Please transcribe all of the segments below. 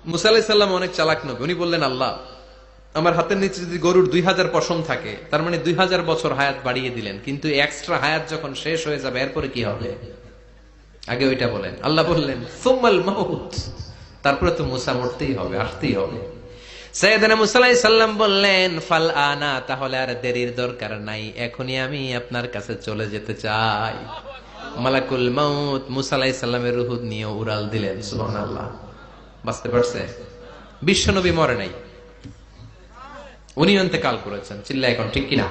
মুসা আলাইহিস সালাম অনেক চালাক নবী। উনি বললেন, আল্লাহ, আমার হাতের নিচে যদি গরুর 2000 পশম থাকে, তার মানে 2000 বছর হায়াত বাড়িয়ে দিলেন, কিন্তু এক্সট্রা হায়াত যখন শেষ হয়ে যাবে এরপরে কি হবে? আগে ওইটা বলেন। আল্লাহ বললেন সুম্মাল মাউত, তারপরে তো মুসা মরতেই হবে, আসতেই হবে। সাইয়েদনা মুসা আলাইহিস সালাম বললেন, ফাল আনা, তাহলে আর দেরির দরকার নাই, এখনই আমি আপনার কাছে চলে যেতে চাই। মালাকুল মাউত মুসা আলাইহিস সালামের রূহ নিয়ে উড়াল দিলেন। সুবহানাল্লাহ। বাঁচতে পারছে? বিশ্বনবী মরে নাই, উনি ইন্তেকাল করেছেন। চিল্লা এখন ঠিক কিনা?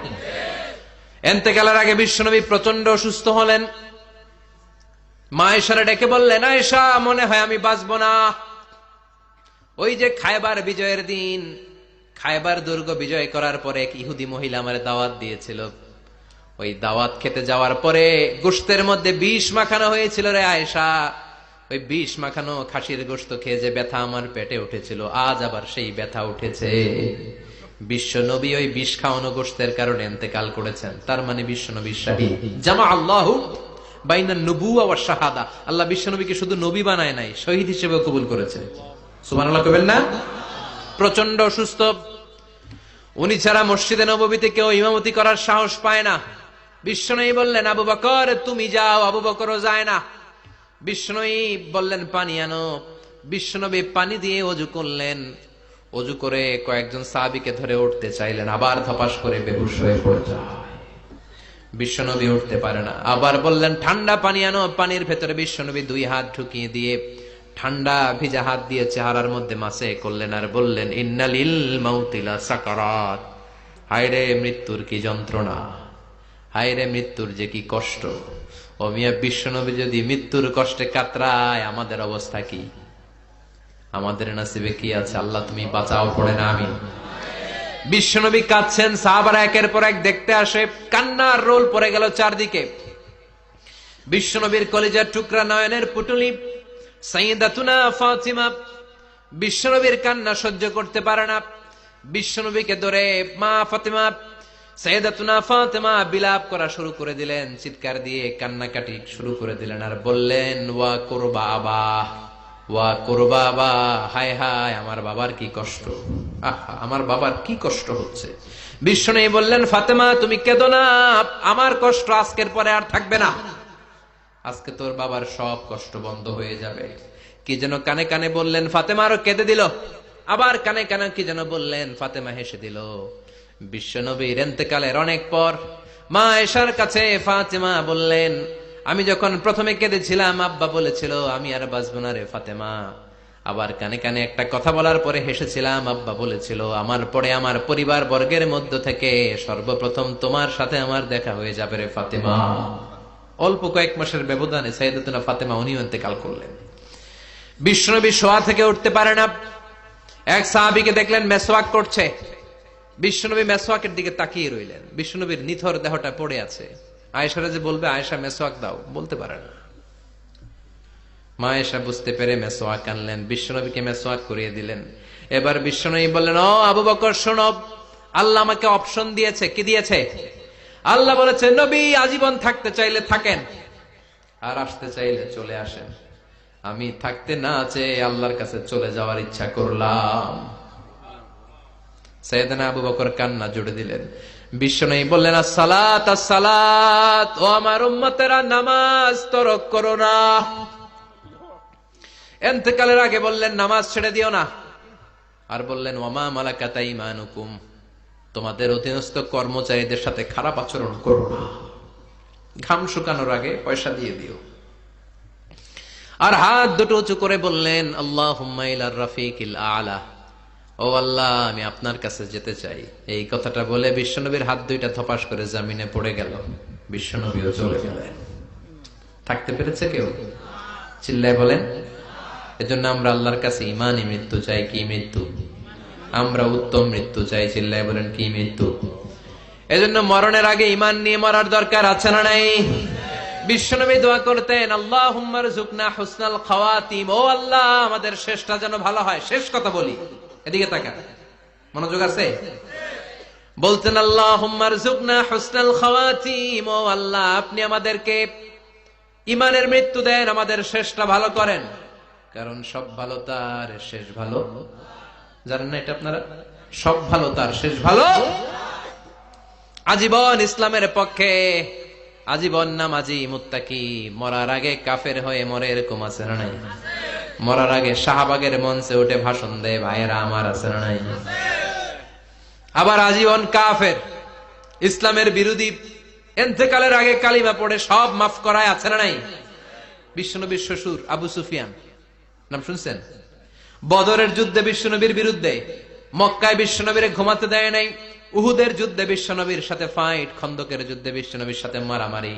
ইন্তেকালের আগে বিশ্বনবী প্রচন্ড অসুস্থ হলেন। মা আয়েশারে ডেকে বললেন, আয়েশা, মনে হয় আমি বাঁচবো না। ওই যে খায়বার বিজয়ের দিন, খায়বার দুর্গ বিজয় করার পরে এক ইহুদি মহিলা আমার দাওয়াত দিয়েছিল। ওই দাওয়াত খেতে যাওয়ার পরে গোশতের মধ্যে বিষ মাখানো হয়েছিল রে আয়েশা। ওই বিষ মাখানো খাসির গোশত খেয়ে যে ব্যথা আমার পেটে উঠেছিল, আজ আবার সেই ব্যথা উঠেছে। বিশ্ব নবী ওই বিষ খাওয়ানো গোশতের কারণে ইন্তেকাল করেছেন। তার মানে বিশ্ব নবী শাহীদ। জামা আল্লাহু বাইনা নবুওয়া ওয়া শাহাদা, আল্লাহ বিশ্ব নবীকে শুধু নবী বানায় নাই, শহীদ হিসেবে কবুল করেছে। সুবহানাল্লাহ কইবেন না? প্রচন্ড অসুস্থ, উনি ছাড়া মসজিদে নববীতে কেউ ইমামতি করার সাহস পায় না। বিশ্বনবী বললেন, আবু বকর তুমি যাও। আবু বকরও যায় না। বিশ্বনবী বললেন, পানি আনো। বিশ্বনবী পানি দিয়ে ওযু করলেন। ওযু করে কয়েকজন সাহাবীকে ধরে উঠতে চাইলেন, আবার ধপাস করে বেহুশ হয়ে পড়ে যায়। বিশ্বনবী উঠতে পারে না। আবার বললেন, ঠান্ডা পানি আনো। পানির ভেতরে বিশ্বনবী 2 হাত ঢুকিয়ে দিয়ে ঠান্ডা ভিজা হাত দিয়ে চেহারার মধ্যে মাসে করলেন, আর বললেন, ইন্নালিল মাউতি লা সাকারাত, হায়রে মৃত্যুর কি যন্ত্রণা, হায়রে মৃত্যুর যে কি কষ্ট। ও মিয়া, বিশ্বনবী যদি মৃত্যুর কষ্টে কাতরায়, আমাদের অবস্থা কি? আমাদের নসিবে কি আছে? আল্লাহ তুমি বাঁচাও, পড়ে না আমি। বিশ্বনবী কাঁদছেন, সাহাবারা একের পর এক দেখতে আসে, কান্নার রোল পড়ে গেল চারদিকে। বিশ্বনবীর কলিজার টুকরা নয়নের পুটুলি সাইয়্যিদাতুনা ফাতিমা বিশ্বনবীর কান্না সহ্য করতে পারে না। বিশ্বনবীকে ধরে মা ফাতিমা, সাইয়্যিদাতুনা ফাতিমা বিলাপ করা শুরু করে দিলেন, চিৎকার দিয়ে কান্নাকাটি শুরু করে দিলেন, আর বললেন, ওয়া কুরবা আবা, ওয়া কুরবা আবা, হায় হায় আমার বাবার কি কষ্ট, আহা আমার বাবার কি কষ্ট হচ্ছে। বিশ্বনবী বললেন, ফাতেমা তুমি কেঁদো না, আমার কষ্ট আজকের পরে আর থাকবে না, আজকে তোর বাবার সব কষ্ট বন্ধ হয়ে যাবে। কি যেন কানে কানে বললেন, ফাতেমা আরো কেঁদে দিল। আবার কানে কানে কি যেন বললেন, ফাতেমা হেসে দিল। বিশ্বনবীর ইন্তেকালের অনেক পর মা আয়েশার কাছে ফাতেমা বললেন, আমি যখন প্রথমে কেঁদেছিলাম, আব্বা বলেছিল আমি আর বাঁচব না রে ফাতেমা। আবার কানে কানে একটা কথা বলার পরে হেসেছিলাম, আব্বা বলেছিল আমার পরে আমার পরিবার বর্গের মধ্য থেকে সর্বপ্রথম তোমার সাথে আমার দেখা হয়ে যাবে রে ফাতেমা। অল্প কয়েক মাসের ব্যবধানে সাইয়্যিদাতুনা ফাতেমা উনিও ইন্তেকাল করলেন। বিশ্বনবী শোয়া থেকে উঠতে পারে না। এক সাহাবীকে দেখলেন মেসওয়াক করছে। বিশ্বনবী মেসওয়াকের দিকে তাকিয়ে রইলেন। বিশ্বনবীর নিথর দেহটা পড়ে আছে। আয়েশারা যে বলবে, আয়েশা মেসওয়াক দাও, বলতে পারে না। মা আয়েশা বুঝতে পেরে মেসওয়াক আনলেন, বিশ্বনবীকে মেসওয়াক করিয়ে দিলেন। এবার বিশ্বনবী বললেন, ও আবু বকর শোনো, আল্লাহ আমাকে অপশন দিয়েছে। কি দিয়েছে? আল্লাহ বলেছে, নবী আজীবন থাকতে চাইলে থাকেন, আর আসতে চাইলে চলে আসেন। আমি থাকতে না চেয়ে আল্লাহর কাছে চলে যাওয়ার ইচ্ছা করলাম। সাইয়েদনা আবু বকর কান্না জুড়ে দিলেন। বিশ্বনবী বললেন, আসসালাত আসসালাত, ও আমার উম্মতেরা নামাজ তরক করো না। ইন্তেকালের আগে বললেন, নামাজ ছেড়ে দিও না। আর বললেন, ওয়ামা মালাকাত আইমানুকুম, তোমাদের অধীনস্থ কর্মচারীদের সাথে খারাপ আচরণ করো না। ঘাম শুকানোর আগে পয়সা দিয়ে দিও। আর হাত দুটো উঁচু করে বললেন, আল্লাহুম্মা ইলার রাফিকিল আলা, ও আল্লাহ আমি আপনার কাছে যেতে চাই। এই কথাটা বলে বিশ্বনবীর হাত দুইটা ধপাস করে জমিনে পড়ে গেল। বিশ্বনবীও চলে গেলেন। থাকতে পেরেছে কেউ? চিল্লায় বলেন। এজন্য আমরা আল্লাহর কাছে ঈমানি মৃত্যু চাই। কি মৃত্যু? আমরা উত্তম মৃত্যু চাই। চিল্লায় বলেন, কি মৃত্যু? এজন্য মরণের আগে ঈমান নিয়ে মরার দরকার আছে না নাই? বিশ্বনবী দোয়া করতেন, আল্লাহুম্মা রযুকনা হুসনাল খাওয়াতিম, ও আল্লাহ আমাদের শেষটা যেন ভালো হয়। শেষ কথা বলি, এদিকে তাকান, মনোযোগ আছে? বলতেন, আল্লাহুম্মা রযুকনা হুসনাল খাওয়াতিম, ও আল্লাহ আপনি আমাদেরকে ঈমানের মৃত্যু দেন, আমাদের শেষটা ভালো করেন। কারণ সব ভালো তার শেষ ভালো। জানেন না এটা আপনারা? সব ভালো তার শেষ ভালো। আজীবন ইসলামের পক্ষে, আজীবন নামাজি মুত্তাকি, মরার আগে কাফের হয়ে মরে, এরকম আছে না নাই? মরার আগে শাহবাগের মঞ্চে উঠে ভাষণ দেয়, ভাইয়েরা আমার, আছে না নাই? আবার আজীবন কাফের, ইসলামের বিরোধী, ইন্তেকালের আগে কালিমা পড়ে সব মাফ করায়, আছে না নাই? বিশ্বনবীর শ্বশুর আবু সুফিয়ান, নাম শুনছেন? বদরের যুদ্ধে বিশ্বনবীর বিরুদ্ধে, মক্কায় বিশ্বনবীরে ঘুমাতে দেয় নাই, উহুদের যুদ্ধে বিশ্বনবীর সাথে ফাইট, খন্দকের যুদ্ধে বিশ্বনবীর সাথে মারামারি,